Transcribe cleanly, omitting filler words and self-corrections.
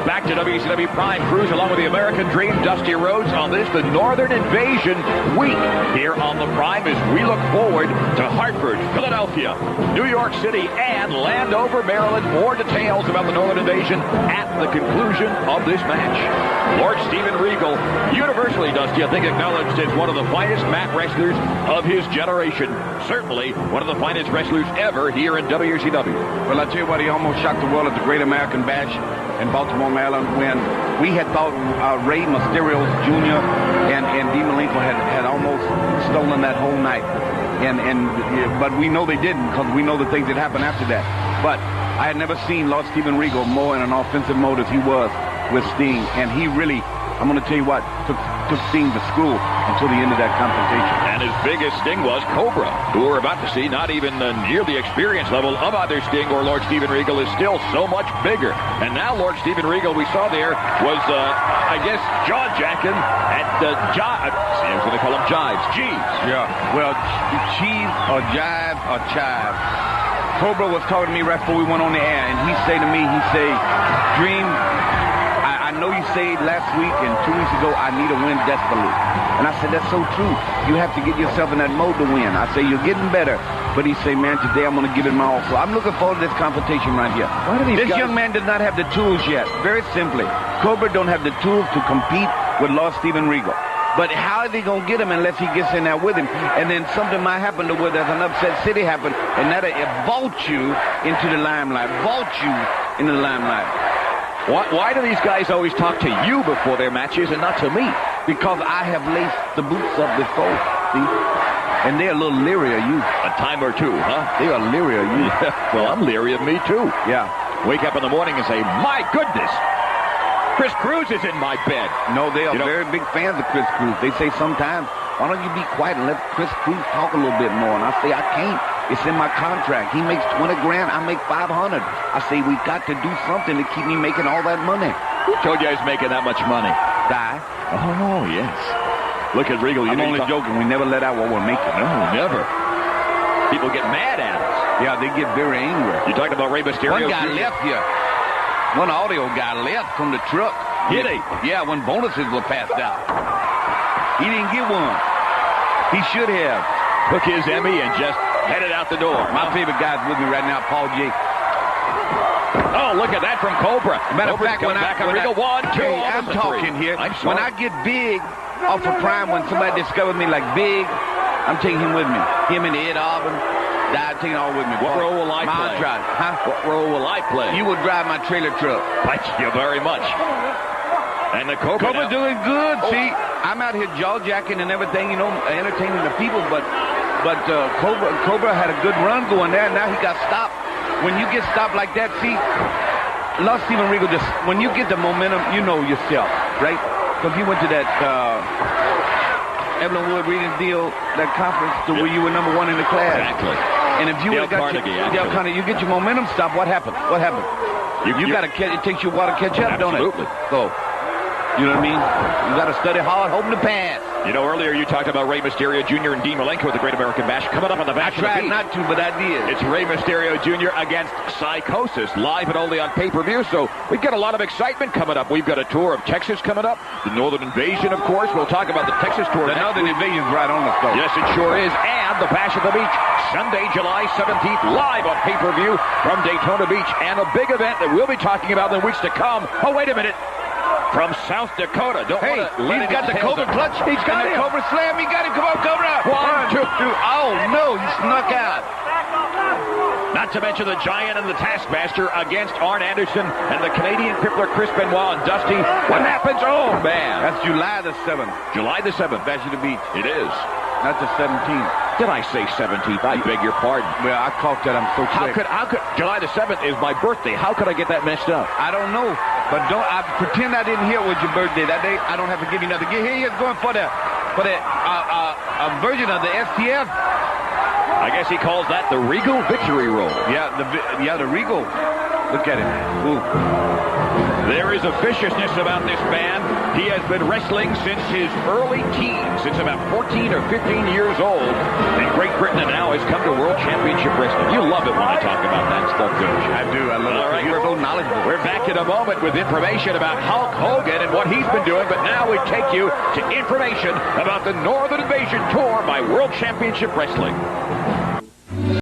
Welcome back to WCW Prime Cruise along with the American Dream, Dusty Rhodes, on this, the Northern Invasion week here on the Prime as we look forward to Hartford, Philadelphia, New York City, and Landover, Maryland. More details about the Northern Invasion at the conclusion of this match. Lord Steven Regal, universally, Dusty, I think, acknowledged as one of the finest mat wrestlers of his generation. Certainly one of the finest wrestlers ever here in WCW. Well, I tell you what, he almost shocked the world at the Great American Bash in Baltimore, Maryland, when we had thought Rey Mysterio Jr. and Dean Malenko had almost stolen that whole night. But we know they didn't, because we know the things that happened after that. But I had never seen Lord Steven Regal more in an offensive mode as he was with Sting, and he really, I'm going to tell you what, took Sting to school until the end of that confrontation. And as big as Sting was, Cobra, who we're about to see, not even near the experience level of either Sting or Lord Steven Regal, is still so much bigger. And now Lord Steven Regal, we saw there, was, I guess, jaw-jacking at I was going to call him jives. Jeeves. Yeah, well, cheese or jive or chive. Cobra was talking to me right before we went on the air, and he say to me, Dream, I know you said last week and 2 weeks ago, I need a win desperately. And I said, that's so true. You have to get yourself in that mode to win. I say, you're getting better. But he say, man, today I'm going to give it my all. So I'm looking forward to this competition right here. This young man does not have the tools yet. Very simply, Cobra don't have the tools to compete with Lord Steven Regal. But how are they going to get him unless he gets in there with him? And then something might happen to where there's an upset city happen, and that'll vault you into the limelight. Vault you into the limelight. Why do these guys always talk to you before their matches and not to me? Because I have laced the boots up before, see? And they're a little leery of you. A time or two, huh? They are leery of you. Yeah, well, I'm leery of me, too. Yeah. Wake up in the morning and say, my goodness, Chris Cruz is in my bed. No, they are very big fans of Chris Cruz. They say sometimes, why don't you be quiet and let Chris Cruz talk a little bit more? And I say, I can't. It's in my contract. He makes 20 grand. I make 500. I say, we got to do something to keep me making all that money. Who told you I was making that much money? Die. Oh, yes. Look at Regal. I'm only joking. We never let out what we're making. No, never. People get mad at us. Yeah, they get very angry. You talking about Rey Mysterio? One guy left here. One audio guy left from the truck. Did he? Yeah, when bonuses were passed out. He didn't get one. He should have. Took his Emmy and just headed out the door. My favorite guy's with me right now, Paul J. Oh, look at that from Cobra. Matter of fact, when Regal, 1, 2, I'm talking here. When I get big off of Prime, when somebody discovers me like big, I'm taking him with me. Him and Ed Auburn. I'm taking all with me. What role will I play? Huh? What role will I play? You will drive my trailer truck. Thank you very much. And the Cobra's doing good. Oh. See, I'm out here jaw-jacking and everything, you know, entertaining the people, but Cobra had a good run going there, and now he got stopped. When you get stopped like that, see, Lord Steven Regal, just when you get the momentum, you know yourself, right? Because he went to that Evelyn Wood reading deal, that conference, to where you were number one in the class. Exactly. And if you you get your momentum stopped, what happened? What happened? You got to catch. It takes you a while to catch up, don't it? Absolutely. So, you know what I mean? You got to study hard, hoping to pass. You know, earlier you talked about Rey Mysterio Jr. and Dean Malenko at the Great American Bash. Coming up on the Bash. I tried not to, but I did. It's Rey Mysterio Jr. against Psychosis, live and only on pay-per-view. So we've got a lot of excitement coming up. We've got a tour of Texas coming up. The Northern Invasion, of course. We'll talk about the Texas tour. The Northern Invasion's right on the floor. Yes, it sure is. And the Bash at the Beach, Sunday, July 17th, live on pay-per-view from Daytona Beach. And a big event that we'll be talking about in the weeks to come. Oh, wait a minute. From South Dakota. He's got the Cobra clutch. He's got the Cobra slam. He got him. Come on, Cobra. 1, 2. Oh, no. He snuck out. Not to mention the Giant and the Taskmaster against Arn Anderson and the Canadian Crippler Chris Benoit and Dusty. What happens? Oh, man. That's July the 7th. July the 7th. Bash at the Beach. It is. Not the 17th. Did I say 17th? I beg your pardon. Well, I caught that. I'm so quick. How could July the 7th is my birthday. How could I get that messed up? I don't know. But I pretend I didn't hear it was your birthday that day. I don't have to give you nothing. Here he is going for the version of the STF. I guess he calls that the Regal Victory Roll. Yeah, the Regal. Look at it. Ooh. There is a viciousness about this man. He has been wrestling since his early teens, since about 14 or 15 years old. And Great Britain now has come to World Championship Wrestling. You love it when I talk about that stuff, don't you? I do. I love it. All right, You're so knowledgeable. We're back in a moment with information about Hulk Hogan and what he's been doing, but now we take you to information about the Northern Invasion Tour by World Championship Wrestling.